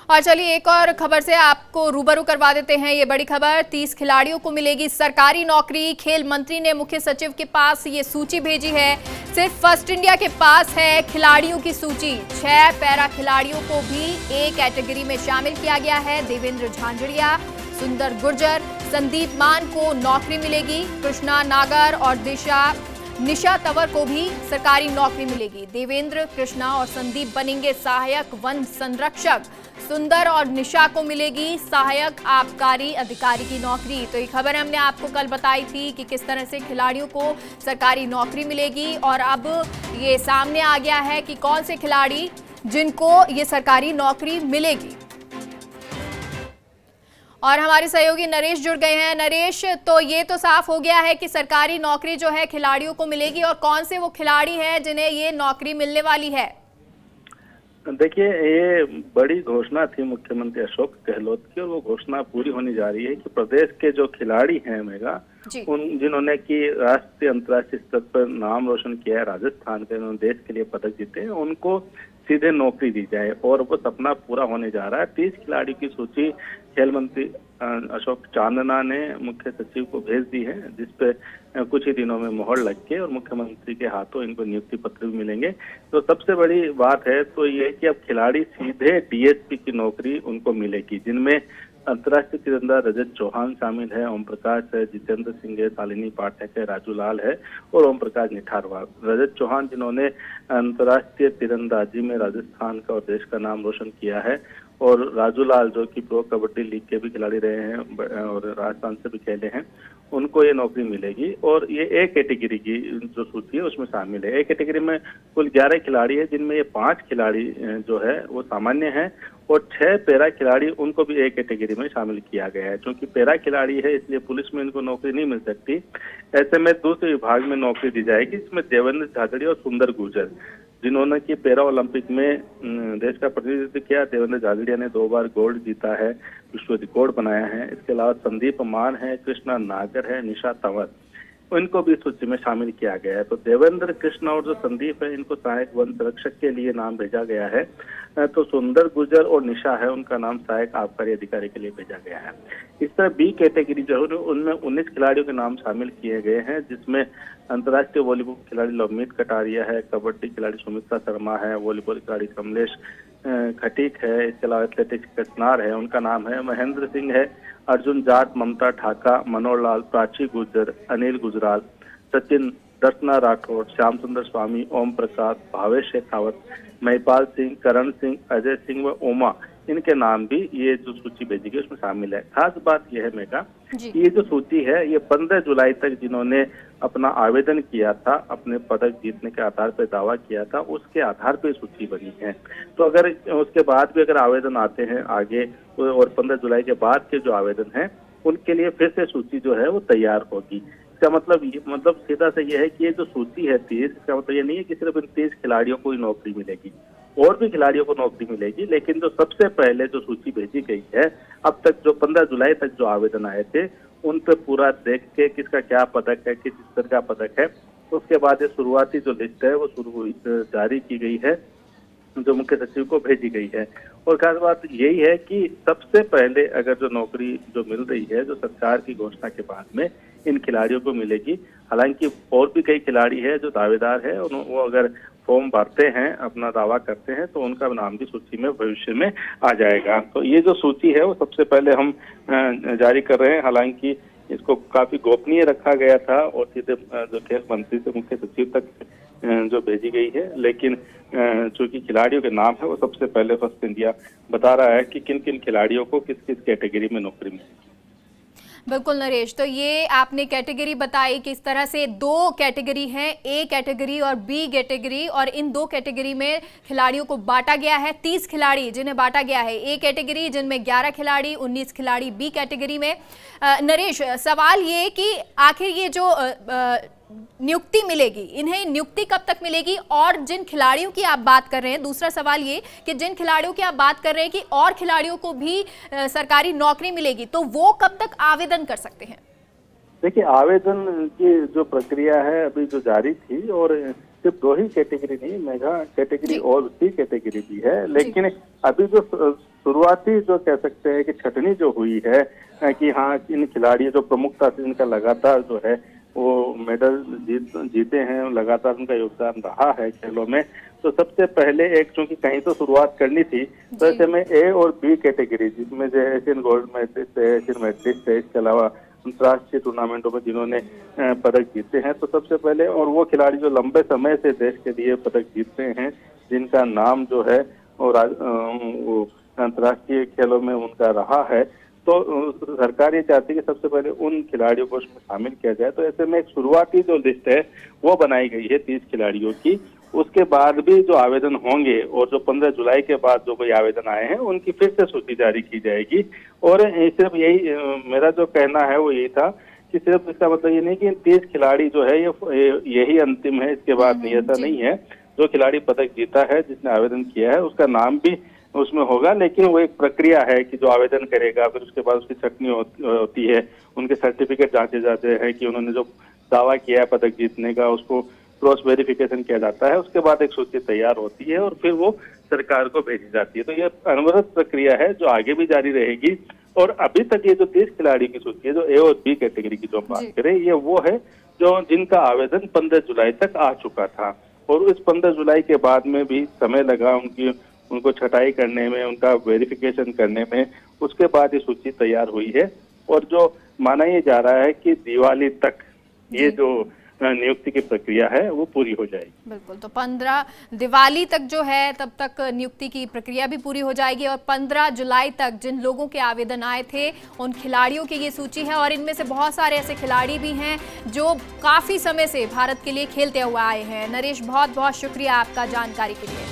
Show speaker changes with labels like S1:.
S1: और चलिए एक और खबर से आपको रूबरू करवा देते हैं। ये बड़ी खबर, 30 खिलाड़ियों को मिलेगी सरकारी नौकरी। खेल मंत्री ने मुख्य सचिव के पास ये सूची भेजी है। सिर्फ फर्स्ट इंडिया के पास है खिलाड़ियों की सूची। 6 पैरा खिलाड़ियों को भी ए कैटेगरी में शामिल किया गया है। देवेंद्र झांझड़िया, सुंदर गुर्जर, संदीप मान को नौकरी मिलेगी। कृष्णा नागर और निशा तंवर को भी सरकारी नौकरी मिलेगी। देवेंद्र, कृष्णा और संदीप बनेंगे सहायक वन संरक्षक। सुंदर और निशा को मिलेगी सहायक आबकारी अधिकारी की नौकरी। तो ये खबर हमने आपको कल बताई थी कि किस तरह से खिलाड़ियों को सरकारी नौकरी मिलेगी, और अब ये सामने आ गया है कि कौन से खिलाड़ी जिनको ये सरकारी नौकरी मिलेगी। और हमारे सहयोगी नरेश जुड़ गए हैं। नरेश, तो ये तो साफ हो गया है कि सरकारी नौकरी जो है खिलाड़ियों को मिलेगी, और कौन से वो खिलाड़ी हैं जिन्हें ये नौकरी मिलने वाली है?
S2: देखिए, ये बड़ी घोषणा थी मुख्यमंत्री अशोक गहलोत की, और वो घोषणा पूरी होने जा रही है कि प्रदेश के जो खिलाड़ी हैं मेगा, जिन्होंने की राष्ट्रीय अंतर्राष्ट्रीय स्तर पर नाम रोशन किया है, राजस्थान के उन्होंने देश के लिए पदक जीते हैं, उनको सीधे नौकरी दी जाए, और वो सपना पूरा होने जा रहा है। 30 खिलाड़ियों की सूची खेल मंत्री अशोक चांदना ने मुख्य सचिव को भेज दी है, जिसपे कुछ ही दिनों में मोहर लग के और मुख्यमंत्री के हाथों इनको नियुक्ति पत्र भी मिलेंगे। तो सबसे बड़ी बात है तो ये कि अब खिलाड़ी सीधे डीएसपी की नौकरी उनको मिलेगी, जिनमें अंतर्राष्ट्रीय तीरंदाज रजत चौहान शामिल है, ओम प्रकाश है, जितेंद्र सिंह है, शालिनी पाठक है, राजू लाल है और ओम प्रकाश निठारवाल। रजत चौहान जिन्होंने अंतर्राष्ट्रीय तीरंदाजी में राजस्थान का और देश का नाम रोशन किया है, और राजू लाल जो कि प्रो कबड्डी लीग के भी खिलाड़ी रहे हैं और राजस्थान से भी खेले हैं, उनको ये नौकरी मिलेगी। और ये ए कैटेगरी की जो सूची है उसमें शामिल है। ए कैटेगरी में कुल 11 खिलाड़ी है, जिनमें ये 5 खिलाड़ी जो है वो सामान्य है, और 6 पैरा खिलाड़ी उनको भी ए कैटेगरी में शामिल किया गया है। क्योंकि पैरा खिलाड़ी है इसलिए पुलिस में इनको नौकरी नहीं मिल सकती, ऐसे में दूसरे विभाग में नौकरी दी जाएगी, जिसमें देवेंद्र झाझड़िया और सुंदर गुर्जर, जिन्होंने कि पैरा ओलंपिक में देश का प्रतिनिधित्व किया। देवेंद्र झाझड़िया ने 2 बार गोल्ड जीता है, विश्व रिकॉर्ड बनाया है। इसके अलावा संदीप मान है, कृष्णा नागर है, निशा तंवर, इनको भी सूची में शामिल किया गया है। तो देवेंद्र, कृष्णा और जो संदीप है, इनको सहायक वन संरक्षक के लिए नाम भेजा गया है। तो सुंदर गुर्जर और निशा है, उनका नाम सहायक आबकारी अधिकारी के लिए भेजा गया है। इस तरह बी कैटेगरी जो है उनमें 19 खिलाड़ियों के नाम शामिल किए गए हैं, जिसमें अंतर्राष्ट्रीय वॉलीबॉल खिलाड़ी लवमीत कटारिया है, कबड्डी खिलाड़ी सुमित्रा शर्मा है, वॉलीबॉल खिलाड़ी कमलेश खटीक है, इसके अलावा एथलेटिक्स कचनार है, उनका नाम है महेंद्र सिंह है, अर्जुन जाट, ममता ठाका, मनोहर लाल, प्राची गुर्जर, अनिल गुजराल, सचिन, दर्शना राठौड़, श्याम सुंदर स्वामी, ओम प्रकाश, भावेश शेखावत, महिपाल सिंह, करण सिंह, अजय सिंह व ओमा, इनके नाम भी ये जो सूची भेजी गई उसमें शामिल है। खास बात यह है मेगा, ये जो सूची है ये 15 जुलाई तक जिन्होंने अपना आवेदन किया था, अपने पदक जीतने के आधार पर दावा किया था, उसके आधार पर सूची बनी है। तो अगर उसके बाद भी अगर आवेदन आते हैं आगे, और 15 जुलाई के बाद के जो आवेदन है उनके लिए फिर से सूची जो है वो तैयार होगी। इसका मतलब सीधा से ये है कि ये जो सूची है 30, इसका मतलब ये नहीं है कि सिर्फ इन 30 खिलाड़ियों को ही नौकरी मिलेगी, और भी खिलाड़ियों को नौकरी मिलेगी। लेकिन जो सबसे पहले जो सूची भेजी गई है, अब तक जो 15 जुलाई तक जो आवेदन आए थे, उन पे पूरा देख के किसका क्या पदक है, किस स्तर का पदक है, उसके बाद ये शुरुआती जो लिस्ट है वो जारी की गई है, जो मुख्य सचिव को भेजी गई है। और खास बात यही है कि सबसे पहले अगर जो नौकरी जो मिल रही है, जो सरकार की घोषणा के बाद में इन खिलाड़ियों को मिलेगी। हालांकि और भी कई खिलाड़ी है जो दावेदार है, वो अगर फॉर्म भरते हैं, अपना दावा करते हैं, तो उनका नाम भी सूची में भविष्य में आ जाएगा। तो ये जो सूची है वो सबसे पहले हम जारी कर रहे हैं। हालांकि इसको काफी गोपनीय रखा गया था, और सीधे जो खेल मंत्री से मुख्य सचिव तक जो भेजी गई है, लेकिन चूंकि खिलाड़ियों के नाम है वो सबसे पहले फर्स्ट इंडिया बता रहा है कि किन किन खिलाड़ियों को किस किस कैटेगरी में नौकरी मिलेगी।
S1: बिल्कुल नरेश, तो ये आपने कैटेगरी बताई कि इस तरह से 2 कैटेगरी हैं, ए कैटेगरी और बी कैटेगरी, और इन 2 कैटेगरी में खिलाड़ियों को बांटा गया है। 30 खिलाड़ी जिन्हें बांटा गया है ए कैटेगरी, जिनमें 11 खिलाड़ी, 19 खिलाड़ी बी कैटेगरी में। नरेश, सवाल ये कि आखिर ये जो नियुक्ति मिलेगी, इन्हें नियुक्ति कब तक मिलेगी, और जिन खिलाड़ियों की आप बात कर रहे हैं, दूसरा सवाल ये कि जिन खिलाड़ियों की आप बात कर रहे हैं कि और खिलाड़ियों को भी सरकारी नौकरी मिलेगी, तो वो कब तक आवेदन कर सकते हैं?
S2: देखिए, आवेदन की जो प्रक्रिया है अभी जो जारी थी, और सिर्फ 2 ही कैटेगरी नहीं, मेगा कैटेगरी और सी कैटेगरी भी है। लेकिन अभी जो शुरुआती जो कह सकते हैं कि छटनी जो हुई है कि हाँ इन खिलाड़ियों जो प्रमुखता से इनका लगातार जो है वो मेडल जीते हैं, लगातार उनका योगदान रहा है खेलों में। तो सबसे पहले एक चूंकि कहीं तो शुरुआत करनी थी, तो ऐसे में ए और बी कैटेगरी जिसमें जो एशियन गोल्ड मेडलिस्ट है, एशियन मेडलिस्ट है, इसके अलावा अंतर्राष्ट्रीय टूर्नामेंटों में जिन्होंने पदक जीते हैं, तो सबसे पहले और वो खिलाड़ी जो लंबे समय से देश के लिए पदक जीतते हैं, जिनका नाम जो है और अंतर्राष्ट्रीय खेलों में उनका रहा है, तो सरकार ये चाहती है कि सबसे पहले उन खिलाड़ियों को उसमें शामिल किया जाए। तो ऐसे में एक शुरुआती जो लिस्ट है वो बनाई गई है 30 खिलाड़ियों की। उसके बाद भी जो आवेदन होंगे और जो 15 जुलाई के बाद जो कोई आवेदन आए हैं उनकी फिर से सूची जारी की जाएगी। और सिर्फ यही मेरा जो कहना है वो यही था कि सिर्फ इसका मतलब ये नहीं कि 30 खिलाड़ी जो है ये यही अंतिम है, इसके बाद नहीं, ऐसा नहीं है। जो खिलाड़ी पदक जीता है, जिसने आवेदन किया है, उसका नाम भी उसमें होगा, लेकिन वो एक प्रक्रिया है कि जो आवेदन करेगा फिर उसके बाद उसकी छटनी होती है, उनके सर्टिफिकेट जांचे जाते हैं कि उन्होंने जो दावा किया है पदक जीतने का उसको क्रॉस वेरिफिकेशन किया जाता है। उसके बाद एक सूची तैयार होती है और फिर वो सरकार को भेजी जाती है। तो ये अनवरत प्रक्रिया है जो आगे भी जारी रहेगी। और अभी तक ये जो 30 खिलाड़ी की सूची है, जो ए और बी कैटेगरी की जो बात करें, ये वो है जो जिनका आवेदन 15 जुलाई तक आ चुका था। और इस 15 जुलाई के बाद में भी समय लगा उनको छटाई करने में, उनका वेरिफिकेशन करने में। उसके बाद ये सूची तैयार हुई है और जो माना ये जा रहा है कि दिवाली तक ये जो नियुक्ति की प्रक्रिया है वो पूरी हो जाएगी।
S1: बिल्कुल, तो 15 दिवाली तक जो है तब तक नियुक्ति की प्रक्रिया भी पूरी हो जाएगी और 15 जुलाई तक जिन लोगों के आवेदन आए थे उन खिलाड़ियों की ये सूची है। और इनमें से बहुत सारे ऐसे खिलाड़ी भी हैं जो काफी समय से भारत के लिए खेलते हुए आए हैं। नरेश, बहुत बहुत शुक्रिया आपका जानकारी के लिए।